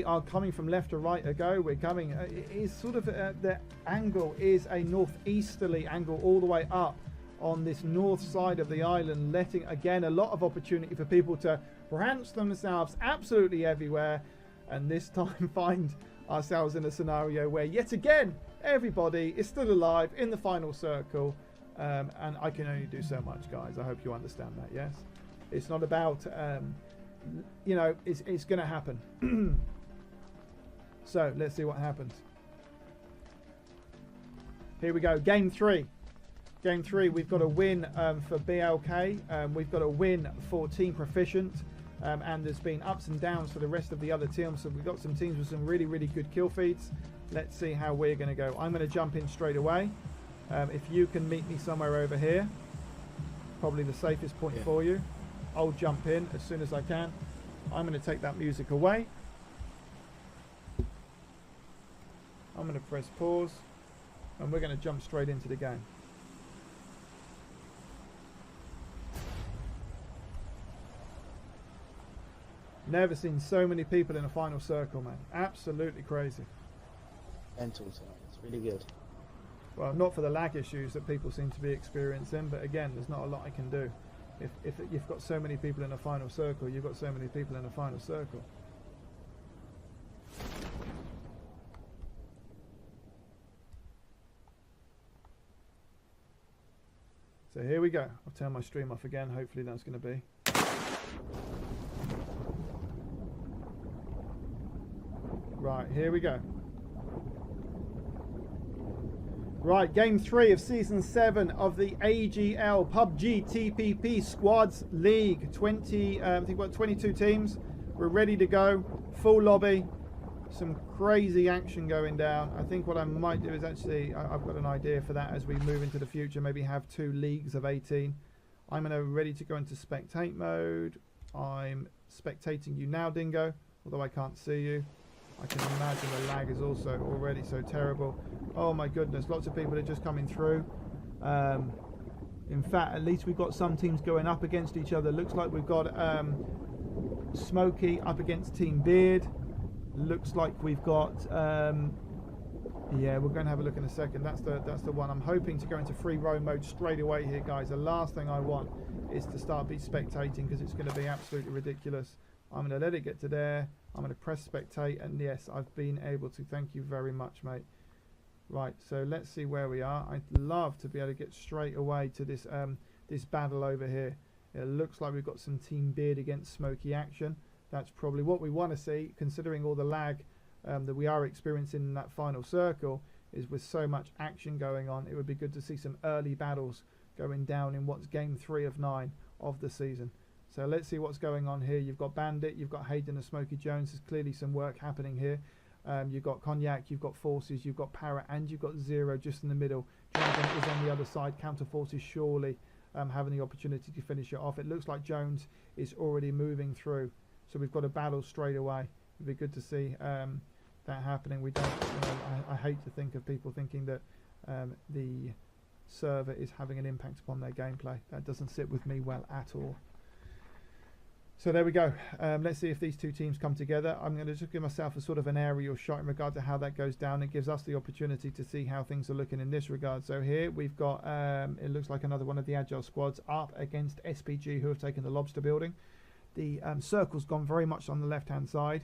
are coming from left to right a go. We're coming, it is sort of, the angle is a northeasterly angle all the way up on this north side of the island, letting, again, a lot of opportunity for people to branch themselves absolutely everywhere, and this time find ourselves in a scenario where, yet again, everybody is still alive in the final circle, and I can only do so much, guys. I hope you understand that, yes? It's not about, you know, it's going to happen. So, let's see what happens. Here we go, Game 3. Game 3, we've got a win for BLK, we've got a win for Team Proficient, and there's been ups and downs for the rest of the other teams. So we've got some teams with some really, really good kill feeds. Let's see how we're going to go. I'm going to jump in straight away. If you can meet me somewhere over here, probably the safest point for you. I'll jump in as soon as I can. I'm going to take that music away. I'm going to press pause, and we're going to jump straight into the game. Never seen so many people in a final circle, man. Absolutely crazy. Mental, it's really good. Well, not for the lag issues that people seem to be experiencing, but again, there's not a lot I can do. If you've got so many people in a final circle, you've got so many people in a final circle. So here we go. I'll turn my stream off again. Hopefully that's going to be. Right, here we go. Right, Game 3 of Season 7 of the AGL PUBG TPP Squads League. 20, I think what, 22 teams. We're ready to go. Full lobby. Some crazy action going down. I think what I might do is actually, I've got an idea for that as we move into the future. Maybe have 2 leagues of 18. I'm ready to go into spectate mode. I'm spectating you now, Dingo, although I can't see you. I can imagine the lag is also already so terrible. Oh my goodness, lots of people are just coming through. In fact, at least we've got some teams going up against each other. Looks like we've got Smokey up against Team Beard. Looks like we've got, yeah, we're going to have a look in a second. That's the one. I'm hoping to go into free roam mode straight away here, guys. The last thing I want is to start spectating, because it's going to be absolutely ridiculous. I'm going to let it get to there. I'm going to press spectate, and yes, I've been able to. Thank you very much, mate. Right, so let's see where we are. I'd love to be able to get straight away to this this battle over here. It looks like we've got some Team Beard against Smokey action. That's probably what we want to see, considering all the lag that we are experiencing in that final circle. Is with so much action going on, it would be good to see some early battles going down in what's Game 3 of 9 of the season. So let's see what's going on here. You've got Bandit, you've got Hayden and Smokey Jones. There's clearly some work happening here. You've got Cognac, you've got Forces, you've got Parrot, and you've got Zero just in the middle. Dragon is on the other side. Counter Forces surely having the opportunity to finish it off. It looks like Jones is already moving through. So we've got a battle straight away. It'd be good to see that happening. We don't, you know, I hate to think of people thinking that the server is having an impact upon their gameplay. That doesn't sit with me well at all. So there we go. Let's see if these two teams come together. I'm going to just give myself a sort of an aerial shot in regard to how that goes down. It gives us the opportunity to see how things are looking in this regard. So here we've got, it looks like another one of the Agile squads up against SPG, who have taken the Lobster building. The circle's gone very much on the left-hand side.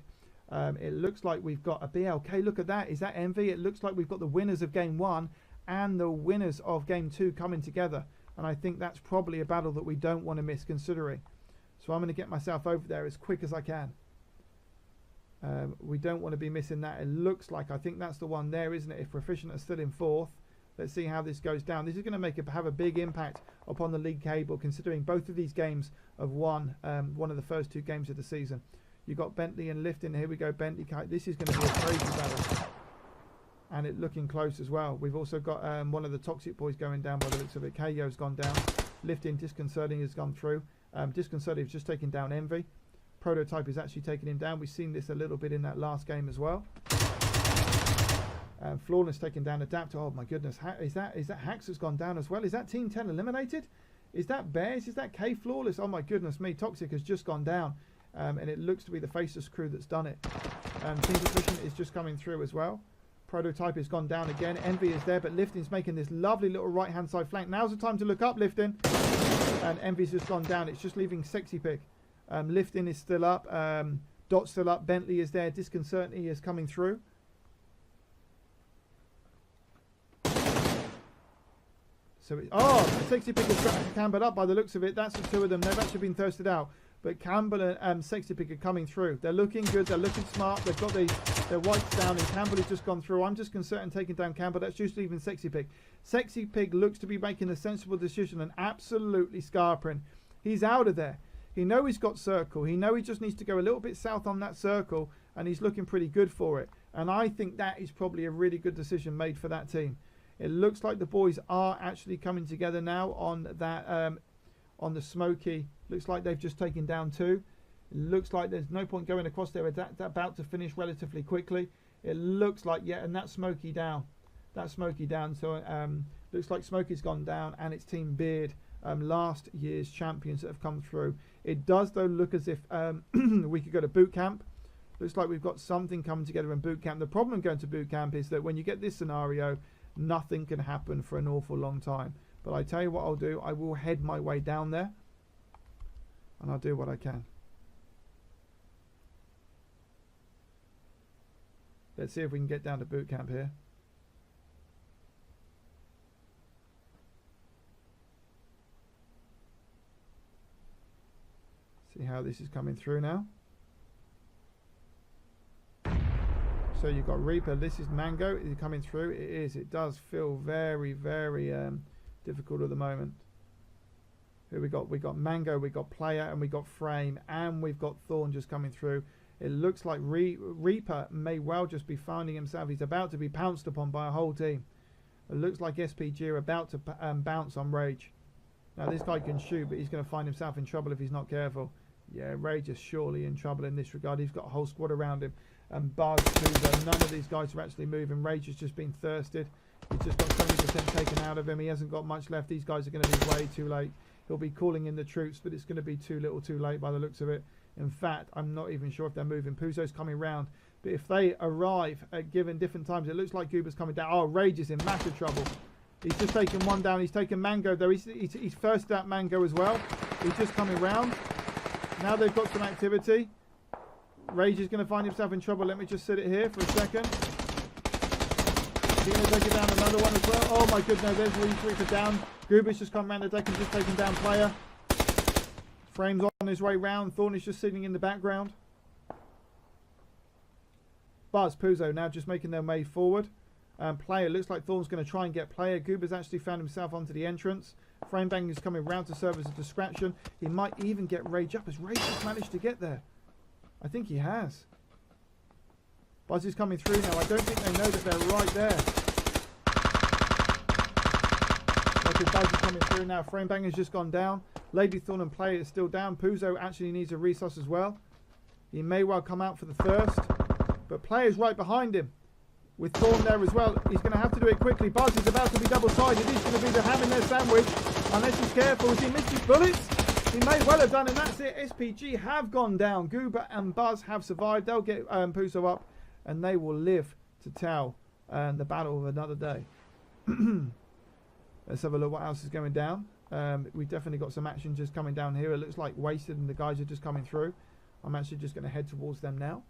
It looks like we've got a BLK. Look at that. Is that Envy? It looks like we've got the winners of Game 1 and the winners of Game 2 coming together. And I think that's probably a battle that we don't want to miss considering. So I'm going to get myself over there as quick as I can. We don't want to be missing that. It looks like, I think that's the one there, isn't it? If Proficient are still in 4th. Let's see how this goes down. This is going to have a big impact upon the league table, considering both of these games have won one of the first 2 games of the season. You've got Bentley and Lifton. Here we go, Bentley. This is going to be a crazy battle. And it looking close as well. We've also got one of the Toxic boys going down by the looks of it. KO's gone down. Lifting, Disconcerting has gone through. Disconcerting has just taken down Envy. Prototype is actually taking him down. We've seen this a little bit in that last game as well. Flawless taking down Adapter. Oh my goodness, is that Hax that's gone down as well? Is that Team 10 eliminated? Is that Bears? Is that K Flawless? Oh my goodness me, Toxic has just gone down. And it looks to be the Faceless crew that's done it. Team Proficient is just coming through as well. Prototype has gone down again. Envy is there, but Lifting's making this lovely little right-hand side flank. Now's the time to look up, Lifting. And Envy's just gone down. It's just leaving Sexy Pig. Lifting is still up. Dot's still up. Bentley is there. Disconcertly is coming through. So, Sexy Pig is cambered up by the looks of it. That's the two of them. They've actually been thirsted out. But Campbell and Sexy Pig are coming through. They're looking good. They're looking smart. They've got their whites down, and Campbell has just gone through. I'm just concerned in taking down Campbell. That's just leaving Sexy Pig. Sexy Pig looks to be making a sensible decision and absolutely scarpering. He's out of there. He knows he's got circle. He knows he just needs to go a little bit south on that circle, and he's looking pretty good for it. And I think that is probably a really good decision made for that team. It looks like the boys are actually coming together now on that on the Smoky. Looks like they've just taken down 2. It looks like there's no point going across there. They're about to finish relatively quickly. It looks like, yeah, and that's Smoky down. That's Smoky down. So looks like Smoky's gone down, and it's Team Beard, last year's champions that have come through. It does, though, look as if we could go to boot camp. Looks like we've got something coming together in boot camp. The problem going to boot camp is that when you get this scenario, nothing can happen for an awful long time. But I tell you what I'll do. I will head my way down there, and I'll do what I can. Let's see if we can get down to boot camp here. See how this is coming through now. So you've got Reaper. This is Mango. Is it coming through? It is. It does feel very, very difficult at the moment. Who we got? We got Mango, we got Player, and we got Frame, and we've got Thorn just coming through. It looks like Reaper may well just be finding himself. He's about to be pounced upon by a whole team. It looks like SPG are about to bounce on Rage. Now this guy can shoot, but he's going to find himself in trouble if he's not careful. Yeah, Rage is surely in trouble in this regard. He's got a whole squad around him. And Buzz, none of these guys are actually moving. Rage has just been thirsted. He's just got 70% taken out of him. He hasn't got much left. These guys are going to be way too late. He'll be calling in the troops, but it's going to be too little too late by the looks of it. In fact, I'm not even sure if they're moving. Puzo's coming round. But if they arrive at given different times, it looks like Goober's coming down. Oh, Rage is in massive trouble. He's just taken one down. He's taken Mango, though. He's thirsted out Mango as well. He's just coming round. Now they've got some activity. Rage is going to find himself in trouble. Let me just sit it here for a second. He's going to take it down another one as well. Oh my goodness, there's Reaper down. Goober's just come around the deck and just taken down Player. Frame's on his way round. Thorn is just sitting in the background. Buzz, Puzo now just making their way forward. Player, looks like Thorn's going to try and get Player. Goober's actually found himself onto the entrance. Framebang is coming round to serve as a distraction. He might even get Rage up. Has Rage just managed to get there? I think he has. Buzz is coming through now. I don't think they know that they're right there. Okay, Buzz is coming through now. Framebang has just gone down. Lady Thorn and Player is still down. Puzo actually needs a resource as well. He may well come out for the thirst. But Player's right behind him. With Thorn there as well. He's going to have to do it quickly. Buzz is about to be double-sided. He's going to be the ham in their sandwich. Unless he's careful. Has he missed his bullets? He may well have done, and that's it. SPG have gone down. Goober and Buzz have survived. They'll get Puzo up, and they will live to tell the battle of another day. Let's have a look what else is going down. We've definitely got some action just coming down here. It looks like Wasted and the guys are just coming through. I'm actually just going to head towards them now.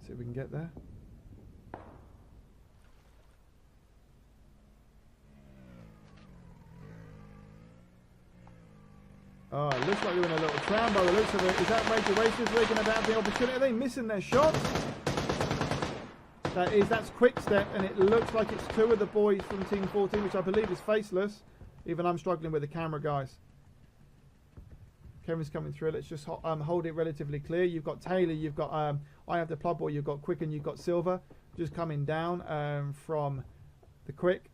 See if we can get there. Oh, it looks like they're in a little tram by the looks of it. Is that Rage the Racers? Are they going to have the opportunity? Are they missing their shots? That's Quick Step, and it looks like it's two of the boys from Team 14, which I believe is Faceless. Even I'm struggling with the camera, guys. Kevin's coming through. Let's just hold it relatively clear. You've got Taylor, you've got I have the Plug Boy, you've got Quick, and you've got Silver just coming down from the Quick.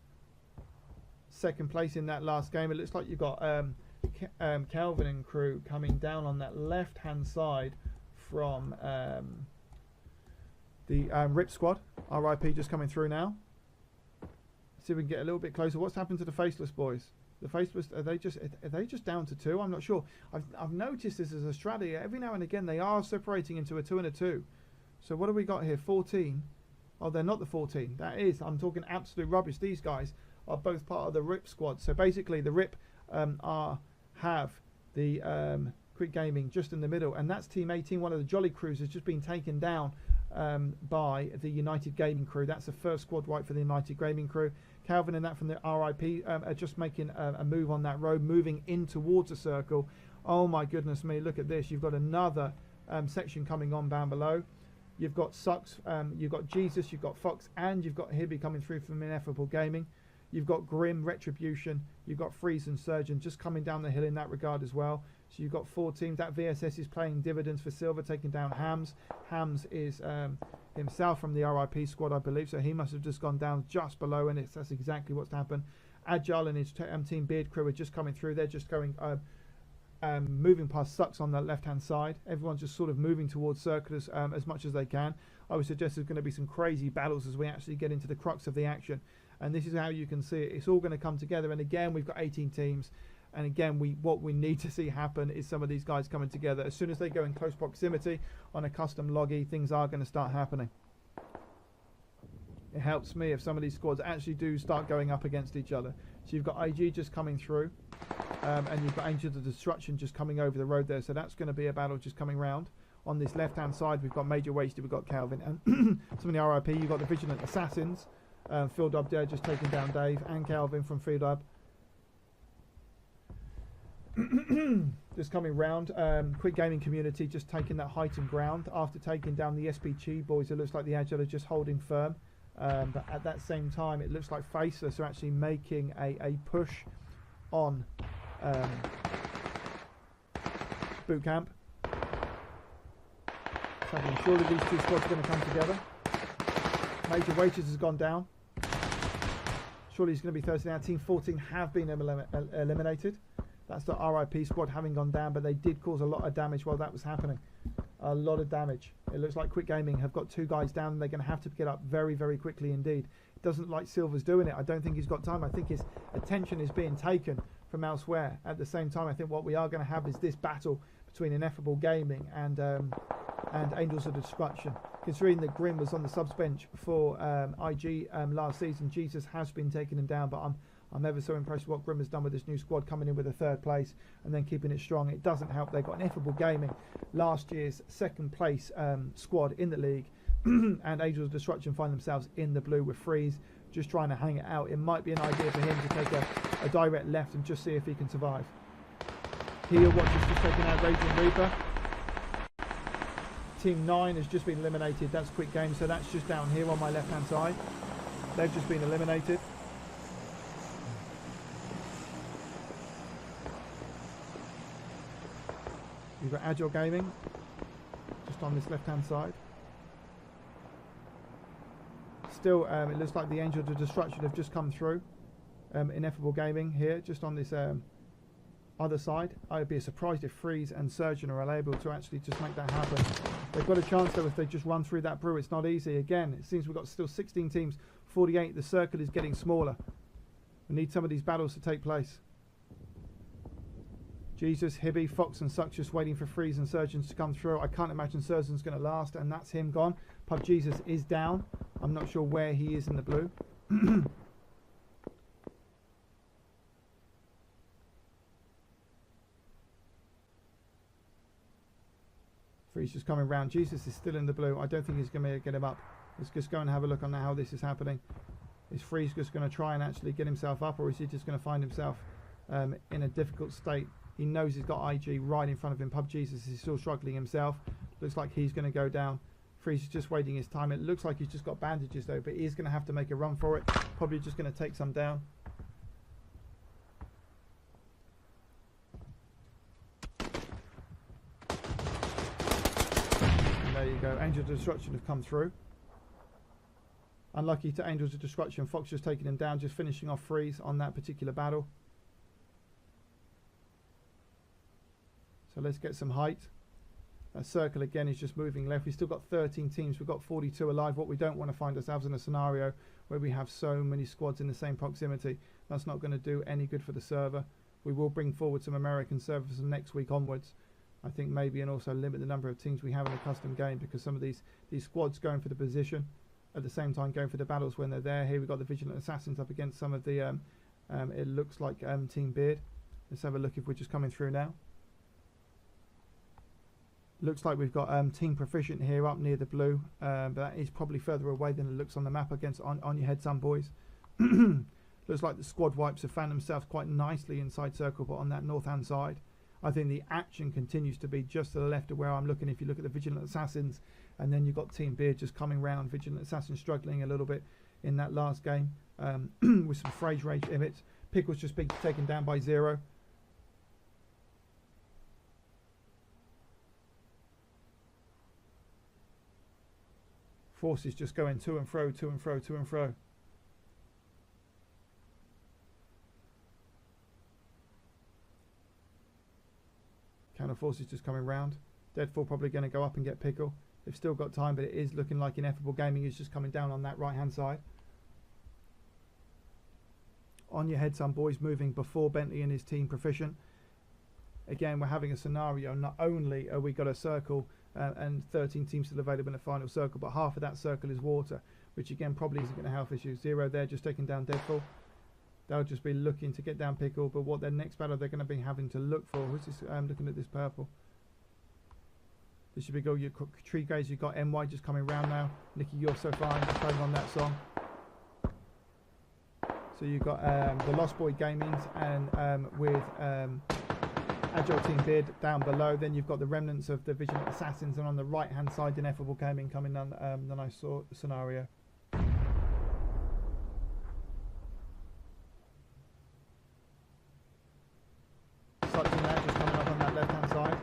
Second place in that last game. It looks like you've got Kelvin and crew coming down on that left hand side from the Rip Squad. RIP just coming through now. See if we can get a little bit closer. What's happened to the Faceless boys? The Facebook, are they just down to 2? I'm not sure. I've noticed this as a strategy. Every now and again they are separating into a 2 and a 2. So what have we got here? 14. Oh, they're not the 14. That is, I'm talking absolute rubbish. These guys are both part of the RIP squad. So basically the RIP have the Quick Gaming just in the middle, and that's Team 18. One of the Jolly crews has just been taken down by the United Gaming crew. That's the first squad wipe for the United Gaming crew. Calvin and that from the RIP are just making a move on that road, moving in towards a circle. Oh my goodness me, look at this. You've got another section coming on down below. You've got Sucks, you've got Jesus, you've got Fox, and you've got Hibby coming through from Ineffable Gaming. You've got Grim, Retribution, you've got Freeze and Surgeon just coming down the hill in that regard as well. So you've got 4 teams. That VSS is playing dividends for Silver, taking down Hams. Hams is himself from the RIP squad, I believe, so he must have just gone down just below, and that's exactly what's happened. Agile and his team Beard crew are just coming through. They're just going moving past Sucks on the left-hand side. Everyone's just sort of moving towards circulars as much as they can. I would suggest there's going to be some crazy battles as we actually get into the crux of the action. And this is how you can see it. It's all going to come together. And again, we've got 18 teams. And again, what we need to see happen is some of these guys coming together. As soon as they go in close proximity on a custom loggy, things are going to start happening. It helps me if some of these squads actually do start going up against each other. So you've got IG just coming through. And you've got Angels of Destruction just coming over the road there. So that's going to be a battle just coming round. On this left-hand side, we've got Major Wasted, we've got Calvin. And some of the RIP, you've got the Vigilant Assassins. Field Up there just taking down Dave and Calvin from Field Up. Just coming round. Quick Gaming Community just taking that heightened ground after taking down the SPG boys. It looks like the Agile are just holding firm. But at that same time, it looks like Faceless are actually making a push on Boot Camp. So I'm sure that these two squads are going to come together. Major Wages has gone down. Surely he's going to be Thursday now. Team 14 have been eliminated. That's the RIP squad having gone down, but they did cause a lot of damage while that was happening. A lot of damage. It looks like Quick Gaming have got 2 guys down, and they're going to have to get up very, very quickly indeed. It doesn't like Silver's doing it. I don't think he's got time. I think his attention is being taken from elsewhere. At the same time, I think what we are going to have is this battle between Ineffable Gaming and Angels of Destruction. Considering that Grim was on the subs bench for IG last season, Jesus has been taking him down, but I'm ever so impressed with what Grim has done with this new squad, coming in with a 3rd place and then keeping it strong. It doesn't help. They've got Ineffable Gaming, last year's 2nd place squad in the league, and Angels of Destruction find themselves in the blue with Freeze, just trying to hang it out. It might be an idea for him to take a direct left and just see if he can survive. Here, Watch is just taking out Raging Reaper. Team 9 has just been eliminated. That's Quick Game, so that's just down here on my left-hand side. They've just been eliminated. You've got Agile Gaming just on this left-hand side. Still, it looks like the Angels of Destruction have just come through. Ineffable Gaming here, just on this other side. I would be surprised if Freeze and Surgeon are able to actually just make that happen. They've got a chance though if they just run through that brew. It's not easy. Again, it seems we've got still 16 teams, 48. The circle is getting smaller. We need some of these battles to take place. Jesus, Hibby, Fox and Sucks just waiting for Freeze and Surgeons to come through. I can't imagine Surgeon's going to last, and that's him gone. Pub Jesus is down. I'm not sure where he is in the blue. Freeze just coming round. Jesus is still in the blue. I don't think he's going to get him up. Let's just go and have a look on how this is happening. Is Freeze just going to try and actually get himself up, or is he just going to find himself in a difficult state? He knows he's got IG right in front of him. Pub Jesus is still struggling himself. Looks like he's going to go down. Freeze is just waiting his time. It looks like he's just got bandages though, but he's going to have to make a run for it. Probably just going to take some down. And there you go. Angels of Destruction have come through. Unlucky to Angels of Destruction. Fox just taking him down, just finishing off Freeze on that particular battle. So let's get some height. That circle again is just moving left. We've still got 13 teams. We've got 42 alive. What we don't want to find ourselves in a scenario where we have so many squads in the same proximity. That's not going to do any good for the server. We will bring forward some American servers from next week onwards, I think, maybe, and also limit the number of teams we have in a custom game, because some of these squads going for the position at the same time going for the battles when they're there. Here we've got the Vigilant Assassins up against some of the it looks like Team Beard. Let's have a look if we're just coming through now. Looks like we've got Team Proficient here up near the blue, but that is probably further away than it looks on the map against on your head, some boys. Looks like the squad wipes have found themselves quite nicely inside circle, but on that north hand side. I think the action continues to be just to the left of where I'm looking. If you look at the Vigilant Assassins, and then you've got Team Beard just coming round. Vigilant Assassins struggling a little bit in that last game with some Phrase Rage Immits. Pickle's just been taken down by Zero. Forces just going to and fro, to and fro, to and fro. Counter Forces just coming round. Deadfall probably going to go up and get Pickle. They've still got time, but it is looking like Ineffable Gaming is just coming down on that right hand side. On your head, some boys moving before Bentley and his team Proficient. Again, we're having a scenario. Not only are we got a circle and 13 teams still available in the final circle, but half of that circle is water, which again probably isn't going to help issues. Zero there just taking down Deadfall. They'll just be looking to get down Pickle, but what their next battle they're going to be having to look for. Who's this? Looking at this purple. This should be go. Your tree gaze. You've got NY just coming round now. Nikki, you're so fine. Just playing on that song. So you've got the Lost Boy Gamings and with Agile Team Beard down below. Then you've got the remnants of the Vigilant Assassins, and on the right hand side, Ineffable Gaming coming down the nice scenario. Sucking that just coming up on that left hand side.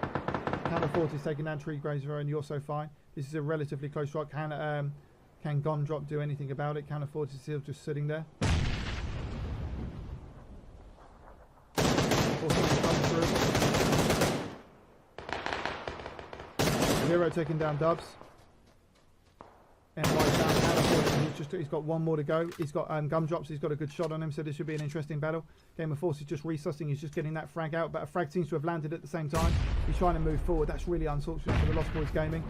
Counter Force is taking down Tree Grazer, and you're so fine. This is a relatively close rock. Can Gon Drop do anything about it? Counter Force is still just sitting there. Zero taking down Dubs. And White down. He's got one more to go. He's got Gumdrops. He's got a good shot on him, so this should be an interesting battle. Game of Force is just resussing. He's just getting that frag out, but a frag seems to have landed at the same time. He's trying to move forward. That's really unfortunate for the Lost Boys Gaming.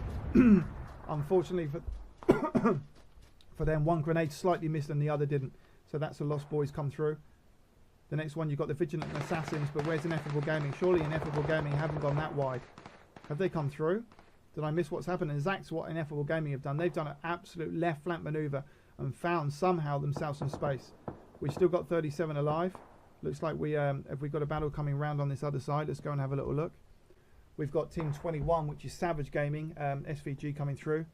Unfortunately for for them, one grenade slightly missed and the other didn't. So that's the Lost Boys come through. The next one, you've got the Vigilant Assassins, but where's Ineffable Gaming? Surely Ineffable Gaming haven't gone that wide. Have they come through? Did I miss what's happened? And that's what Ineffable Gaming have done. They've done an absolute left flank manoeuvre and found somehow themselves some space. We've still got 37 alive. Looks like we have got a battle coming round on this other side. Let's go and have a little look. We've got Team 21, which is Savage Gaming, SVG coming through.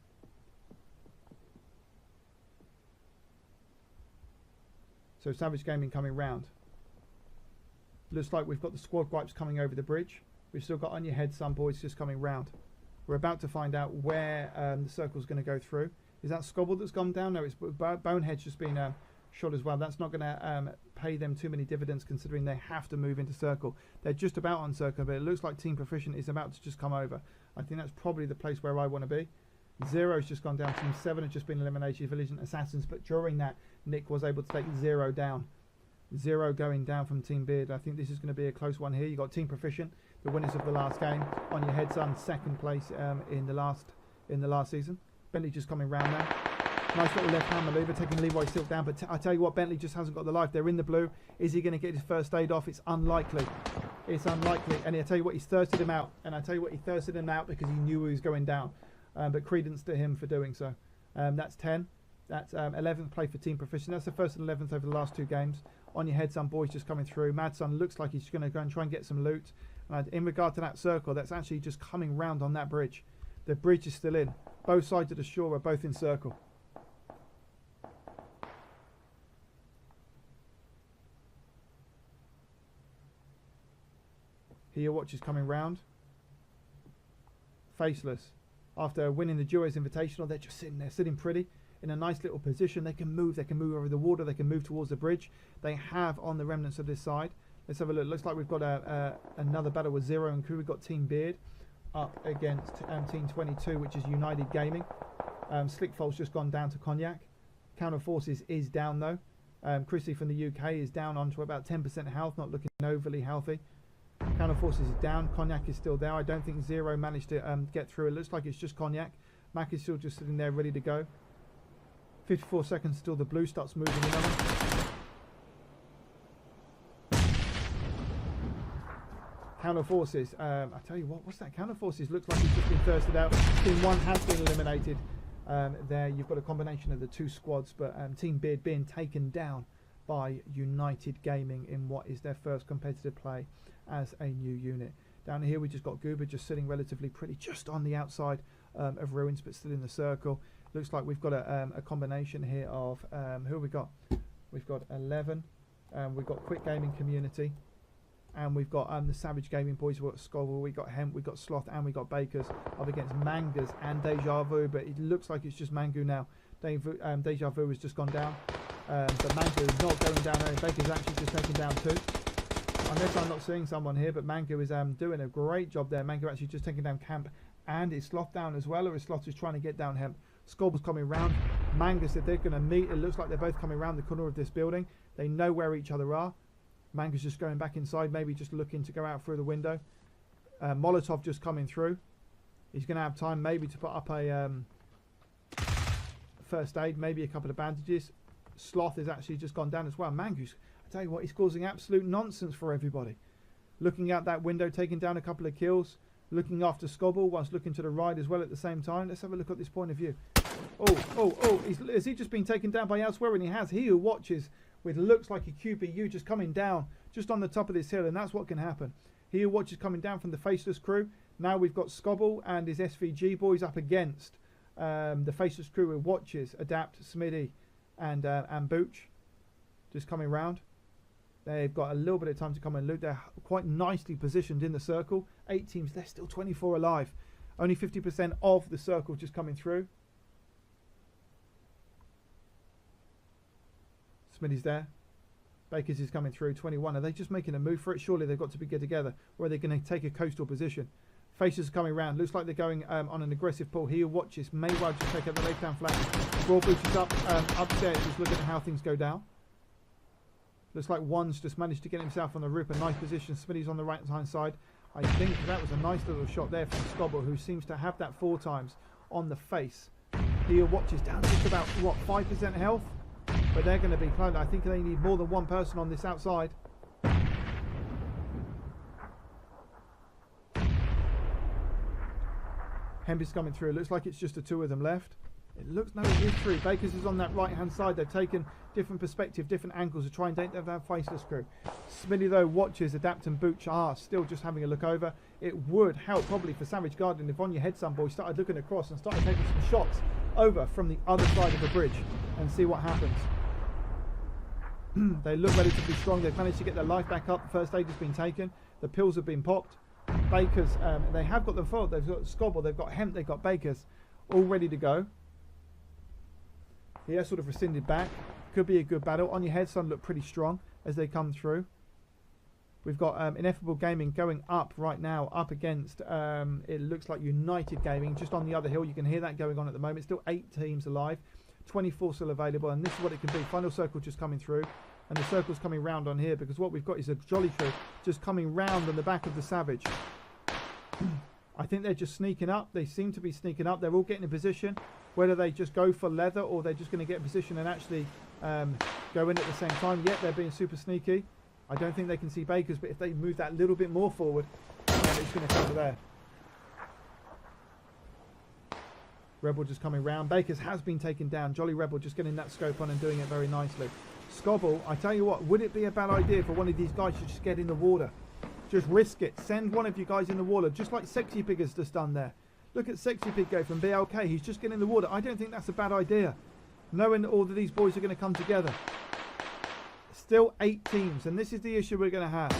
So Savage Gaming coming round. Looks like we've got the squad wipes coming over the bridge. We've still got On Your Head, some boys just coming round. We're about to find out where the circle's going to go through. Is that Scobble that's gone down? No, it's Bonehead's just been shot as well. That's not going to pay them too many dividends, considering they have to move into circle. They're just about on circle, but it looks like Team Proficient is about to just come over. I think that's probably the place where I want to be. Zero's just gone down. Team 7 has just been eliminated, Vigilant Assassins, but during that, Nick was able to take Zero down. Zero going down from Team Beard. I think this is going to be a close one here. You've got Team Proficient, the winners of the last game. On Your Head, son, second place in the last season. Bentley just coming round now. Nice little left hand manoeuvre, taking Leroy Silk down. But I tell you what, Bentley just hasn't got the life. They're in the blue. Is he going to get his first aid off? It's unlikely. It's unlikely. And I tell you what, he's thirsted him out. And I tell you what, he thirsted him out because he knew he was going down. But credence to him for doing so. That's 10. That's 11th play for Team Proficient. That's the first and 11th over the last two games. On Your Head, some boys just coming through. Mad Sun looks like he's going to go and try and get some loot. And in regard to that circle, that's actually just coming round on that bridge. The bridge is still in. Both sides of the shore are both in circle. Here your watch is coming round. Faceless. After winning the Duos Invitational, they're just sitting there, sitting pretty in a nice little position. They can move over the water, they can move towards the bridge. They have on the remnants of this side. Let's have a look. Looks like we've got another battle with Zero and crew. We've got Team Beard. up against Team 22, which is United Gaming. Slickfold's just gone down to Cognac. Counter Forces is down though. Chrissy from the UK is down onto about 10% health, not looking overly healthy. Counter Forces is down. Cognac is still there. I don't think Zero managed to get through. It looks like it's just Cognac. Mac is still just sitting there ready to go. 54 seconds till the blue starts moving in on him. Counter Forces, I tell you what, what's that? Counter Forces looks like he's just been thirsted out. Team 1 has been eliminated. There you've got a combination of the two squads, but Team Beard being taken down by United Gaming in what is their first competitive play as a new unit. Down here we just got Goober just sitting relatively pretty just on the outside of Ruins, but still in the circle. Looks like we've got a combination here of who have we got? We've got 11. We've got Quick Gaming Community. And we've got the Savage Gaming Boys, we've got Scoville, we've got Hemp, we've got Sloth, and we've got Bakers up against Mangas and Deja Vu, but it looks like it's just Mangu now. Deja Vu has just gone down, but Mangu is not going down there. Baker's actually just taking down 2. Unless I'm not seeing someone here, but Mangu is doing a great job there. Mangu actually just taking down Camp, and is Sloth down as well, or is Sloth just trying to get down Hemp? Scobble's coming round. Manga said they're going to meet. It looks like they're both coming round the corner of this building. They know where each other are. Manga's just going back inside, maybe just looking to go out through the window. Molotov just coming through. He's going to have time maybe to put up a first aid, maybe a couple of bandages. Sloth has actually just gone down as well. Manga's, I tell you what, he's causing absolute nonsense for everybody. Looking out that window, taking down a couple of kills. Looking after Scobble whilst looking to the right as well at the same time. Let's have a look at this point of view. Oh, has he just been taken down by elsewhere? And he has. He who watches with looks like a QBU just coming down just on the top of this hill, and that's what can happen. He who watches coming down from the Faceless crew. Now we've got Scobble and his SVG boys up against the Faceless crew with watches, Adapt, Smitty and Booch just coming round. They've got a little bit of time to come and loot. They're quite nicely positioned in the circle. 8 teams, they're still 24 alive. Only 50% of the circle just coming through. Smitty's there. Bakers is coming through, 21. Are they just making a move for it? Surely they've got to be good together. Or are they going to take a coastal position? Faces are coming round. Looks like they're going on an aggressive pull. Here watches. May well just take out the left-hand flank. Broad Boots is up upstairs. Just looking at how things go down. Looks like One's just managed to get himself on the roof. A nice position. Smitty's on the right-hand side. I think that was a nice little shot there from Scobble, who seems to have that 4 times on the face. Here watches down just about, what, 5% health? But they're going to be cloned. I think they need more than one person on this outside. Hemp is coming through. It looks like it's just the 2 of them left. It looks, no, it is 3. Bakers is on that right hand side. They've taken different perspective, different angles to try and take that Faceless crew. Smitty though watches, Adapt and Booch are still just having a look over. It would help probably for Savage Garden if on your head some boy started looking across and started taking some shots over from the other side of the bridge and see what happens. They look relatively strong. They've managed to get their life back up. The first aid has been taken. The pills have been popped. Bakers, they have got them forward. They've got Scobble, they've got Hemp, they've got Bakers all ready to go. He has sort of rescinded back. Could be a good battle. On your head, Sun look pretty strong as they come through. We've got Ineffable Gaming going up right now, up against, it looks like United Gaming, just on the other hill. You can hear that going on at the moment. Still 8 teams alive, 24 still available, and this is what it can be. Final circle just coming through, and the circle's coming round on here, because what we've got is a Jolly Crew just coming round on the back of the Savage. I think they're just sneaking up. They seem to be sneaking up. They're all getting in position. Whether they just go for leather or they're just going to get in position and actually go in at the same time. Yet they're being super sneaky. I don't think they can see Bakers, but if they move that little bit more forward, it's going to come to there. Rebel just coming round. Bakers has been taken down. Jolly Rebel just getting that scope on and doing it very nicely. Scobble, I tell you what, would it be a bad idea for one of these guys to just get in the water? Just risk it. Send one of you guys in the water, just like Sexy Pig has just done there. Look at Sexy Pig go from BLK. He's just getting in the water. I don't think that's a bad idea, knowing that all of these boys are going to come together. Still 8 teams, and this is the issue we're going to have.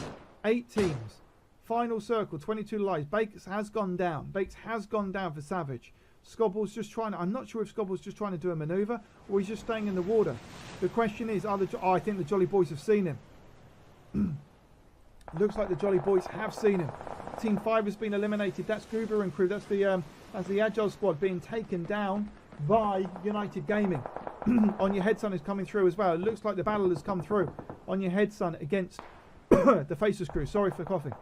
8 teams. Final circle, 22 lives. Bakes has gone down. Bakes has gone down for Savage. Scobble's just trying to... I'm not sure if Scobble's just trying to do a manoeuvre or he's just staying in the water. The question is, I think the Jolly Boys have seen him. Looks like the Jolly Boys have seen him. Team 5 has been eliminated. That's Goober and crew. That's the Agile squad being taken down by United Gaming. On Your Head Son is coming through as well. It looks like the battle has come through. On Your Head Son against the Faceless crew. Sorry for coughing.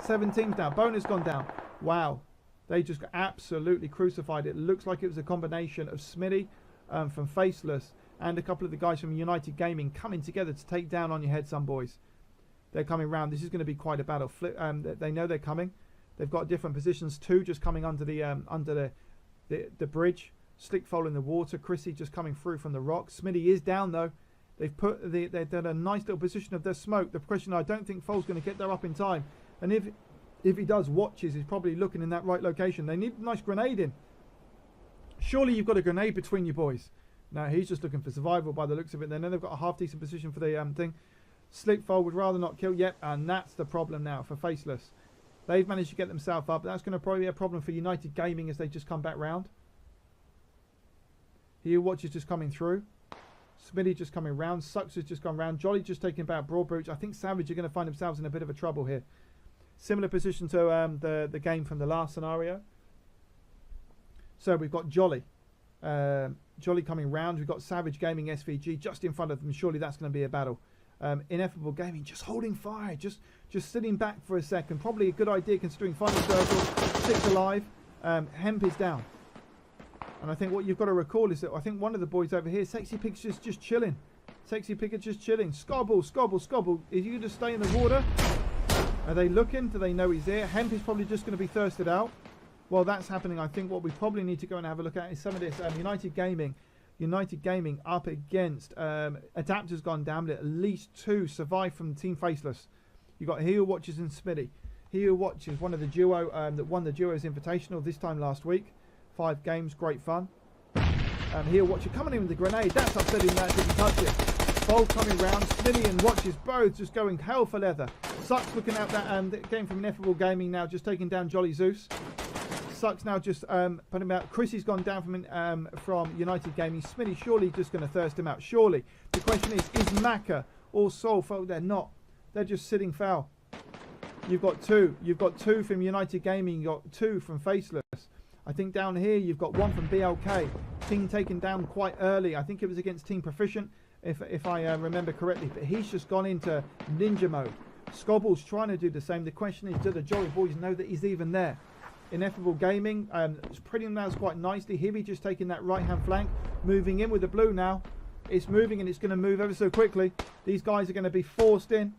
7 teams down. Boner's gone down. Wow. They just got absolutely crucified. It looks like it was a combination of Smitty from Faceless and a couple of the guys from United Gaming coming together to take down On Your Head Son, boys. They're coming round. This is going to be quite a battle. They know they're coming. They've got different positions. 2 just coming under the bridge. Slickfold in the water. Chrissy just coming through from the rock. Smitty is down though. They've done a nice little position of their smoke. The question, I don't think Fold's going to get there up in time. And if he does, Watches is probably looking in that right location. They need a nice grenade in. Surely you've got a grenade between you boys. No, he's just looking for survival by the looks of it. They know they've got a half decent position for the thing. Slickfold would rather not kill yet, and that's the problem now for Faceless. They've managed to get themselves up. That's going to probably be a problem for United Gaming as they just come back round. Here, Watches just coming through. Smitty just coming round. Sucks has just gone round. Jolly just taking back Broad Brooch. I think Savage are going to find themselves in a bit of a trouble here. Similar position to the game from the last scenario. So we've got Jolly. Jolly coming round. We've got Savage Gaming SVG just in front of them. Surely that's going to be a battle. Ineffable Gaming just holding fire. Just sitting back for a second. Probably a good idea considering final circle. 6 alive. Hemp is down. And I think what you've got to recall is that I think one of the boys over here, Sexy Pig's just chilling. Sexy Pig is just chilling. Scobble. Is you going to stay in the water? Are they looking? Do they know he's there? Hemp is probably just going to be thirsted out. While that's happening, I think what we probably need to go and have a look at is some of this. United Gaming up against Adapter's gone down, but at least 2 survived from Team Faceless. You've got Heel Watches and Smitty. Heel Watches, one of the duo that won the Duos Invitational this time last week. 5 games, great fun. Heel Watcher coming in with the grenade. That's upsetting that, didn't touch it. Fold coming round. Smitty and Watches both just going hell for leather. Sucks looking at that game from Ineffable Gaming now, just taking down Jolly Zeus. Sucks now just putting him out. Chrissy's gone down from United Gaming. Smitty surely just going to thirst him out. Surely. The question is Maka or Soulfold? They're not. They're just sitting foul. You've got 2. You've got 2 from United Gaming. You've got 2 from Faceless. I think down here you've got 1 from BLK. Team taken down quite early. I think it was against Team Proficient, if I remember correctly. But he's just gone into ninja mode. Scobble's trying to do the same. The question is, do the Jolly Boys know that he's even there? Ineffable Gaming, spreading them out quite nicely. Hibby just taking that right-hand flank, moving in with the blue now. It's moving and it's going to move ever so quickly. These guys are going to be forced in.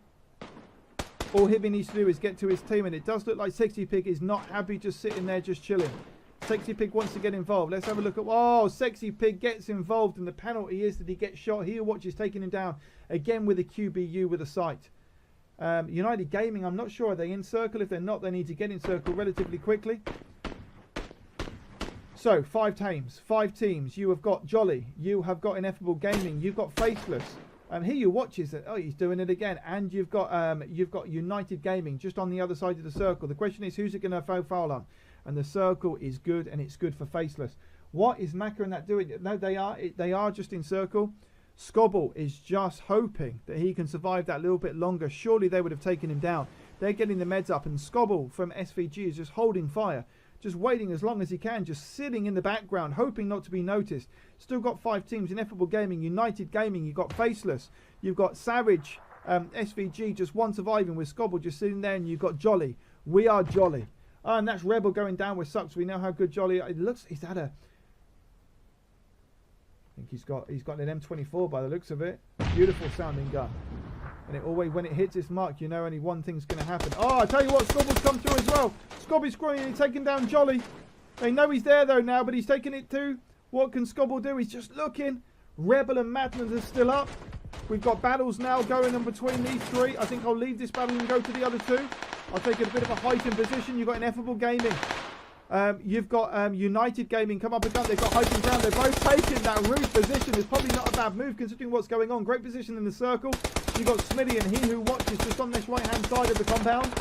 All Hibby needs to do is get to his team, and it does look like Sexy Pig is not happy just sitting there just chilling. Sexy Pig wants to get involved. Let's have a look at... Oh, Sexy Pig gets involved, and the penalty is that he gets shot. Heel Watches taking him down again with a QBU with a sight. United Gaming, I'm not sure. Are they in circle? If they're not, they need to get in circle relatively quickly. So, 5 teams. 5 teams. You have got Jolly. You have got Ineffable Gaming. You've got Faceless. Here you Watches it. Oh, he's doing it again. And you've got United Gaming just on the other side of the circle. The question is, who's it going to foul on? And the circle is good, and it's good for Faceless. What is Maka and that doing? No, they are just in circle. Scobble is just hoping that he can survive that little bit longer. Surely they would have taken him down. They're getting the meds up, and Scobble from SVG is just holding fire. Just waiting as long as he can, just sitting in the background, hoping not to be noticed. Still got 5 teams, Ineffable Gaming, United Gaming, you've got Faceless, you've got Savage, SVG, just one surviving with Scobble just sitting there, and you've got Jolly. We are Jolly. And that's Rebel going down with Sucks. We know how good Jolly, it looks, he's had a... I think he's got an M24 by the looks of it. Beautiful sounding gun. And it always, when it hits its mark, you know only one thing's going to happen. Oh, I tell you what, Scobble's come through as well. Scobby's scrolling and taking down Jolly. They know he's there though now, but he's taking it too. What can Scobble do? He's just looking. Rebel and Madness are still up. We've got battles now going on between these 3. I think I'll leave this battle and go to the other 2. I'll take a bit of a heightened position. You've got Ineffable Gaming. You've got United Gaming come up and down. They've got heightened ground. They're both taking that roof position. It's probably not a bad move considering what's going on. Great position in the circle. You've got Smitty and He Who Watches just on this right-hand side of the compound.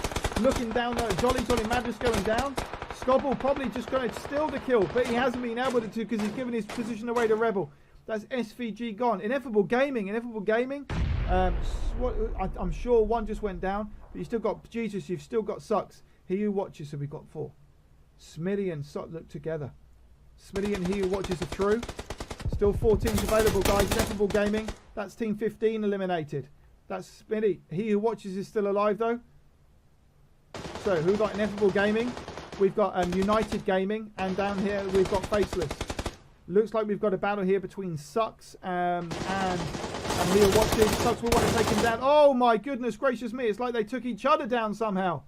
Looking down there. Jolly Madness going down. Scobble probably just going to steal the kill, but he hasn't been able to because he's given his position away to Rebel. That's SVG gone. Ineffable Gaming. I'm sure one just went down, but you've still got Jesus. You've still got Sucks. He Who Watches, so we've got 4. Smitty and Sot look together. Smitty and He Who Watches are through. Still 4 teams available, guys. Ineffable Gaming. That's team 15 eliminated. That's Smitty. He Who Watches is still alive, though. So, who got Ineffable Gaming? We've got United Gaming. And down here, we've got Faceless. Looks like we've got a battle here between Sucks and He Who Watches. Sucks will want to take him down. Oh, my goodness gracious me. It's like they took each other down somehow.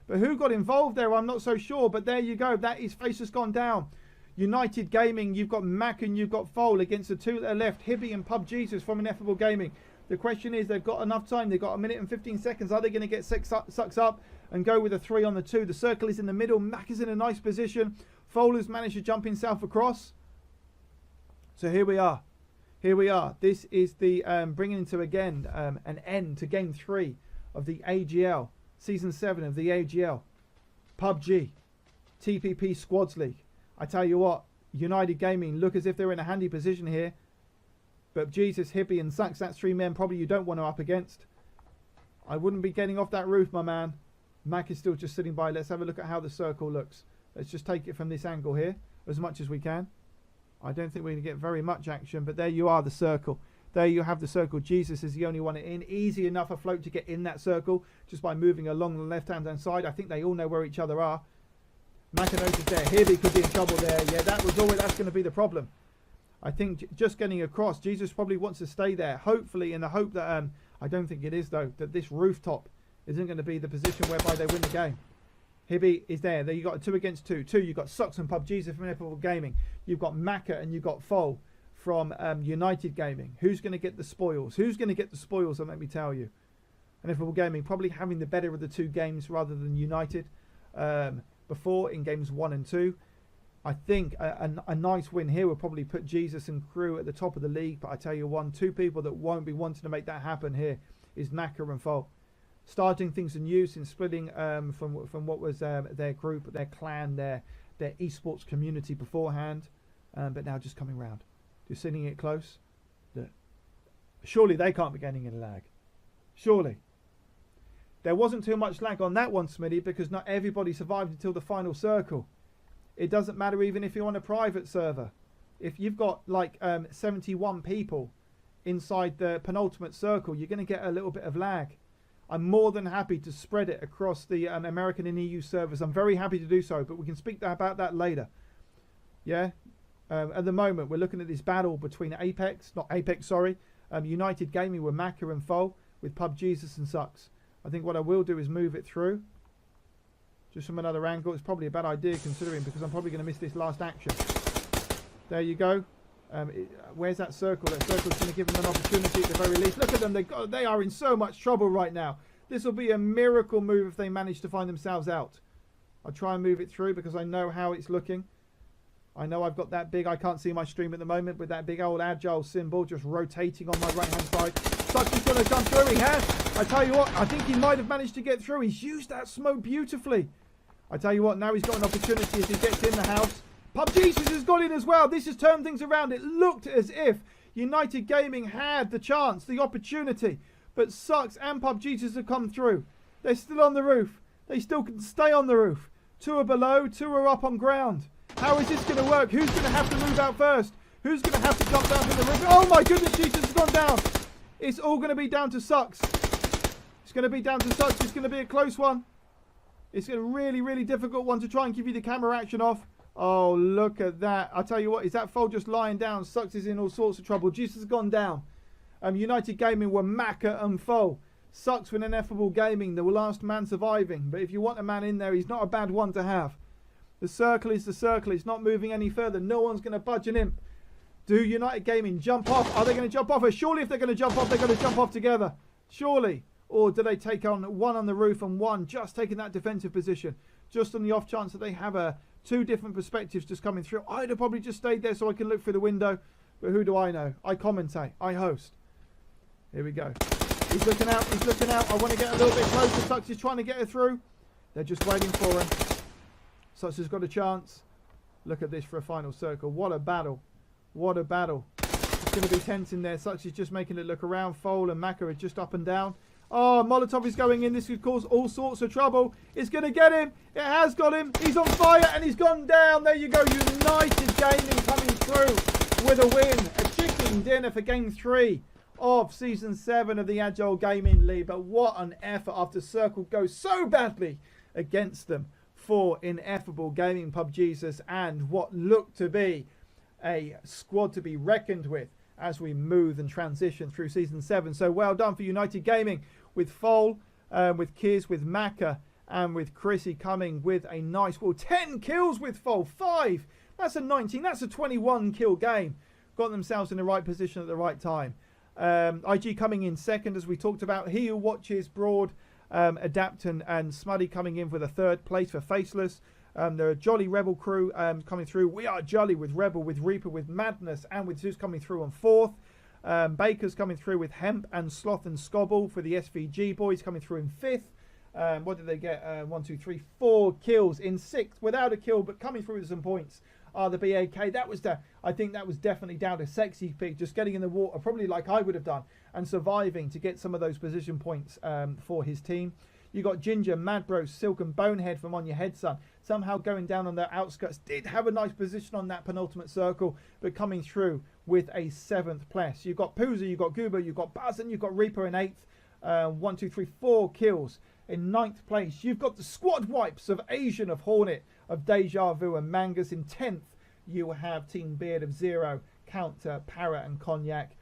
But who got involved there, I'm not so sure. But there you go. That is Faceless gone down. United Gaming, you've got Mac and you've got Foal against the 2 that are left. Hibby and PUBG Jesus from Ineffable Gaming. The question is, they've got enough time. They've got 1 minute and 15 seconds. Are they going to get Sucks up and go with a 3 on the 2? The circle is in the middle. Mac is in a nice position. Foal has managed to jump himself across. So here we are. Here we are. This is the bringing into again an end to game 3 of the AGL. Season 7 of the AGL. PUBG TPP Squads League. I tell you what, United Gaming look as if they're in a handy position here. But Jesus, Hippie and Sucks, that's 3 men probably you don't want to up against. I wouldn't be getting off that roof, my man. Mac is still just sitting by. Let's have a look at how the circle looks. Let's just take it from this angle here as much as we can. I don't think we're going to get very much action, but there you are, the circle. There you have the circle. Jesus is the only one in. Easy enough afloat to get in that circle just by moving along the left-hand side. I think they all know where each other are. Macanos is there. Hibby could be in trouble there. Yeah, that's going to be the problem. I think just getting across, Jesus probably wants to stay there. Hopefully, in the hope that, I don't think it is though, that this rooftop isn't going to be the position whereby they win the game. Hibby is there. There you got a 2 against 2. You've got Sucks and PUBG from Ineffable Gaming. You've got Macca and you've got Foal from United Gaming. Who's going to get the spoils? Who's going to get the spoils? Let me tell you. Ineffable Gaming probably having the better of the 2 games rather than United. Before in games 1 and 2. I think a nice win here will probably put Jesus and crew at the top of the league. But I tell you 2 people that won't be wanting to make that happen here is Naka and Foal. Starting things anew since splitting from what was their group, their clan, their esports community beforehand. But now just coming round. Just sitting it close. Surely they can't be getting any lag. Surely. There wasn't too much lag on that one, Smitty, because not everybody survived until the final circle. It doesn't matter even if you're on a private server. If you've got like 71 people inside the penultimate circle, you're going to get a little bit of lag. I'm more than happy to spread it across the American and EU servers. I'm very happy to do so, but we can speak about that later. Yeah? At the moment, we're looking at this battle between United Gaming with Macca and Foal with PUBG Jesus and Sucks. I think what I will do is move it through. Just from another angle. It's probably a bad idea considering because I'm probably going to miss this last action. There you go. Where's that circle? That circle's going to give them an opportunity at the very least. Look at them. They are in so much trouble right now. This will be a miracle move if they manage to find themselves out. I'll try and move it through because I know how it's looking. I know I've got that big. I can't see my stream at the moment with that big old Agile symbol just rotating on my right hand side. Sucks is going to jump through. He has. I tell you what, I think he might have managed to get through. He's used that smoke beautifully. I tell you what, now he's got an opportunity as he gets in the house. PUBG Jesus has got in as well. This has turned things around. It looked as if United Gaming had the chance, the opportunity. But Sucks and PUBG Jesus have come through. They're still on the roof. They still can stay on the roof. 2 are below, 2 are up on ground. How is this going to work? Who's going to have to move out first? Who's going to have to jump down to the roof? Oh my goodness, Jesus has gone down. It's all going to be down to Sucks. It's going to be down to Sucks. It's going to be a close one. It's a really, really difficult one to try and give you the camera action off. Oh, look at that. I'll tell you what, is that Foal just lying down? Sucks is in all sorts of trouble. Jesus has gone down. United Gaming were Macca and Foal. Sucks with Ineffable Gaming, the last man surviving. But if you want a man in there, he's not a bad one to have. The circle is the circle. It's not moving any further. No one's going to budge an imp. Do United Gaming jump off? Are they going to jump off? Surely if they're going to jump off, they're going to jump off together. Surely. Or do they take on one on the roof and one just taking that defensive position? Just on the off chance that they have 2 different perspectives just coming through. I'd have probably just stayed there so I can look through the window. But who do I know? I commentate. I host. Here we go. He's looking out. He's looking out. I want to get a little bit closer. Sucks is trying to get her through. They're just waiting for him. Sucks has got a chance. Look at this for a final circle. What a battle. What a battle. It's going to be tense in there. Sucks is just making it look around. Foal and Macca are just up and down. Oh, Molotov is going in. This could cause all sorts of trouble. It's going to get him. It has got him. He's on fire and he's gone down. There you go. United Gaming coming through with a win. A chicken dinner for game 3 of season 7 of the Agile Gaming League. But what an effort after Circle goes so badly against them for ineffable gaming PUBGesus, and what looked to be a squad to be reckoned with as we move and transition through season 7. So well done for United Gaming, with Foal, with Kiz, with Maka, and with Chrissy coming with a nice, 10 kills with Foal, 5. That's a 19. That's a 21 kill game. Got themselves in the right position at the right time. IG coming in second, as we talked about. He Who Watches, Broad, Adapt and Smuddy coming in for the 3rd place for Faceless. There are Jolly Rebel crew coming through. We are Jolly with Rebel, with Reaper, with Madness, and with Zeus coming through on 4th. Baker's coming through with Hemp and Sloth and Scobble for the SVG boys coming through in 5th. What did they get? 1, 2, 3, 4 kills in 6th without a kill, but coming through with some points are the BAK. I think that was definitely down to Sexy Pig, just getting in the water, probably like I would have done, and surviving to get some of those position points for his team. You got Ginger, Mad Bros, Silk and Bonehead from On Your Head Son, somehow going down on the outskirts. Did have a nice position on that penultimate circle, but coming through with a 7th place. You've got Pooza, you've got Goober, you've got Buzz, and you've got Reaper in 8th. 1, 2, 3, 4 kills in 9th place. You've got the squad wipes of Asian, of Hornet, of Deja Vu and Mangus. In 10th, you have Team Beard of Zero, Counter, Parrot and Cognac.